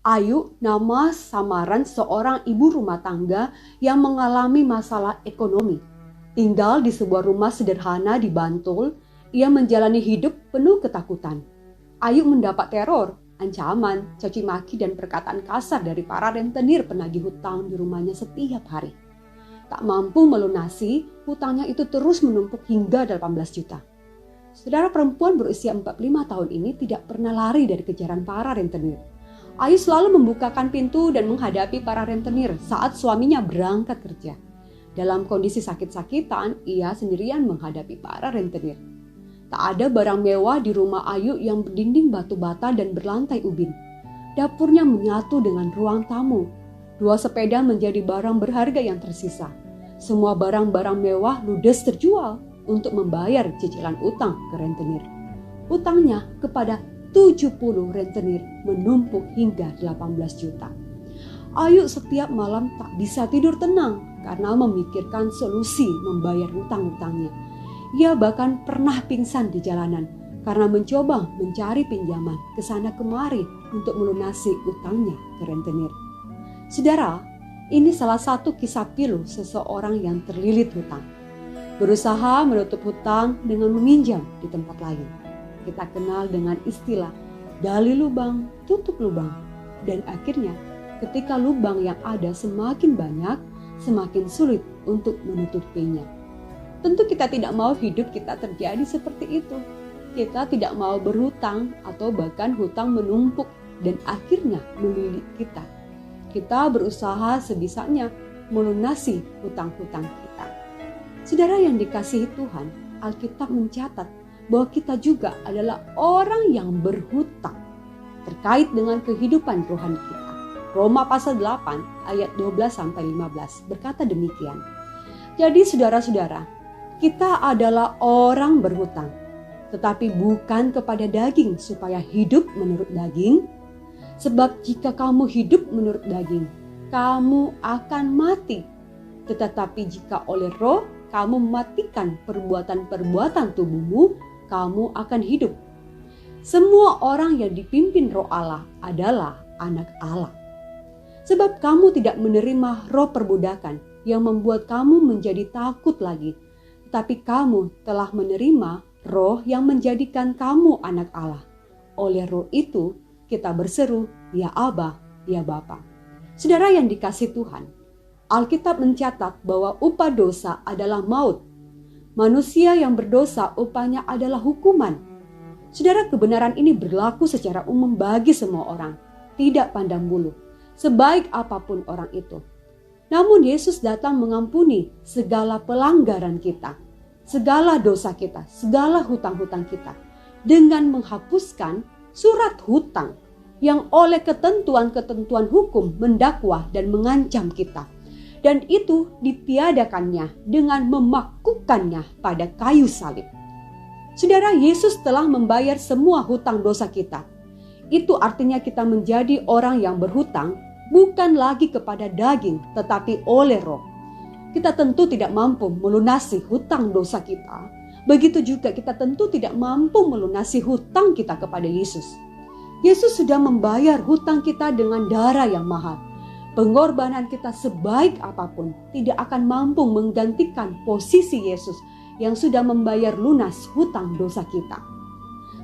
Ayu nama samaran seorang ibu rumah tangga yang mengalami masalah ekonomi. Tinggal di sebuah rumah sederhana di Bantul, ia menjalani hidup penuh ketakutan. Ayu mendapat teror, ancaman, caci maki dan perkataan kasar dari para rentenir penagih hutang di rumahnya setiap hari. Tak mampu melunasi, hutangnya itu terus menumpuk hingga 18 juta. Saudara perempuan berusia 45 tahun ini tidak pernah lari dari kejaran para rentenir. Ayu selalu membukakan pintu dan menghadapi para rentenir saat suaminya berangkat kerja. Dalam kondisi sakit-sakitan, ia sendirian menghadapi para rentenir. Tak ada barang mewah di rumah Ayu yang berdinding batu bata dan berlantai ubin. Dapurnya menyatu dengan ruang tamu. 2 sepeda menjadi barang berharga yang tersisa. Semua barang-barang mewah ludes terjual untuk membayar cicilan utang ke rentenir. Utangnya kepada 70 rentenir menumpuk hingga 18 juta. Ayu setiap malam tak bisa tidur tenang karena memikirkan solusi membayar hutang-hutangnya. Ia bahkan pernah pingsan di jalanan karena mencoba mencari pinjaman ke sana kemari untuk melunasi utangnya ke rentenir. Saudara, ini salah satu kisah pilu seseorang yang terlilit hutang. Berusaha menutup hutang dengan meminjam di tempat lain. Kita kenal dengan istilah gali lubang, tutup lubang. Dan akhirnya ketika lubang yang ada semakin banyak, semakin sulit untuk menutupinya. Tentu kita tidak mau hidup kita terjadi seperti itu. Kita tidak mau berhutang atau bahkan hutang menumpuk dan akhirnya melilit kita. Kita berusaha sebisanya melunasi hutang-hutang kita. Saudara yang dikasihi Tuhan, Alkitab mencatat bahwa kita juga adalah orang yang berhutang terkait dengan kehidupan rohani kita. Roma pasal 8 ayat 12-15 berkata demikian. Jadi saudara-saudara, kita adalah orang berhutang, tetapi bukan kepada daging supaya hidup menurut daging. Sebab jika kamu hidup menurut daging, kamu akan mati. Tetapi jika oleh roh kamu mematikan perbuatan-perbuatan tubuhmu, kamu akan hidup. Semua orang yang dipimpin roh Allah adalah anak Allah. Sebab kamu tidak menerima roh perbudakan yang membuat kamu menjadi takut lagi. Tetapi kamu telah menerima roh yang menjadikan kamu anak Allah. Oleh roh itu kita berseru, ya Aba, ya Bapa. Saudara yang dikasihi Tuhan, Alkitab mencatat bahwa upah dosa adalah maut. Manusia yang berdosa upahnya adalah hukuman. Saudara, kebenaran ini berlaku secara umum bagi semua orang, tidak pandang bulu, sebaik apapun orang itu. Namun Yesus datang mengampuni segala pelanggaran kita, segala dosa kita, segala hutang-hutang kita, dengan menghapuskan surat hutang yang oleh ketentuan-ketentuan hukum mendakwa dan mengancam kita. Dan itu ditiadakannya dengan memakukannya pada kayu salib. Saudara, Yesus telah membayar semua hutang dosa kita. Itu artinya kita menjadi orang yang berhutang bukan lagi kepada daging tetapi oleh roh. Kita tentu tidak mampu melunasi hutang dosa kita. Begitu juga kita tentu tidak mampu melunasi hutang kita kepada Yesus. Yesus sudah membayar hutang kita dengan darah yang mahal. Pengorbanan kita sebaik apapun tidak akan mampu menggantikan posisi Yesus yang sudah membayar lunas hutang dosa kita.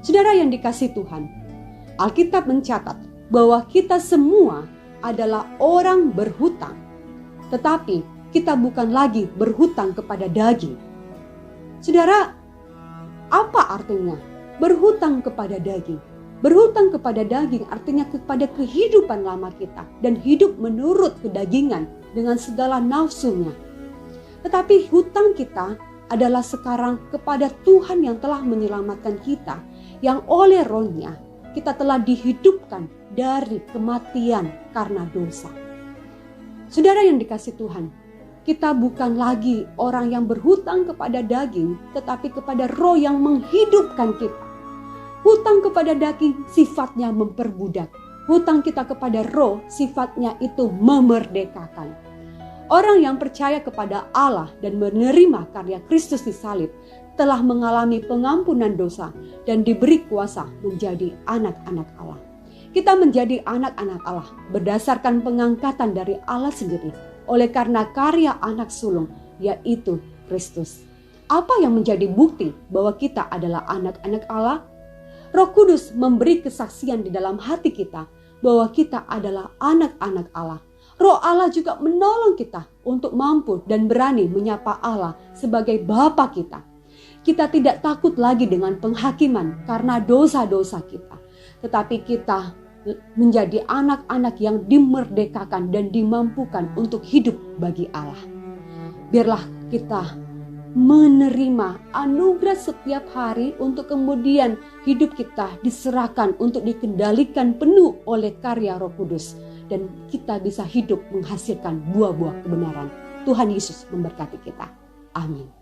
Saudara yang dikasihi Tuhan, Alkitab mencatat bahwa kita semua adalah orang berhutang. Tetapi kita bukan lagi berhutang kepada daging. Saudara, apa artinya berhutang kepada daging? Berhutang kepada daging artinya kepada kehidupan lama kita dan hidup menurut kedagingan dengan segala nafsunya. Tetapi hutang kita adalah sekarang kepada Tuhan yang telah menyelamatkan kita, yang oleh rohnya kita telah dihidupkan dari kematian karena dosa. Saudara yang dikasihi Tuhan, kita bukan lagi orang yang berhutang kepada daging, tetapi kepada roh yang menghidupkan kita. Hutang kepada daging sifatnya memperbudak. Hutang kita kepada roh sifatnya itu memerdekakan. Orang yang percaya kepada Allah dan menerima karya Kristus di salib telah mengalami pengampunan dosa dan diberi kuasa menjadi anak-anak Allah. Kita menjadi anak-anak Allah berdasarkan pengangkatan dari Allah sendiri oleh karena karya anak sulung, yaitu Kristus. Apa yang menjadi bukti bahwa kita adalah anak-anak Allah? Roh Kudus memberi kesaksian di dalam hati kita bahwa kita adalah anak-anak Allah. Roh Allah juga menolong kita untuk mampu dan berani menyapa Allah sebagai Bapa kita. Kita tidak takut lagi dengan penghakiman karena dosa-dosa kita, tetapi kita menjadi anak-anak yang dimerdekakan dan dimampukan untuk hidup bagi Allah. Biarlah kita menerima anugerah setiap hari untuk kemudian hidup kita diserahkan untuk dikendalikan penuh oleh karya Roh Kudus dan kita bisa hidup menghasilkan buah-buah kebenaran. Tuhan Yesus memberkati kita. Amin.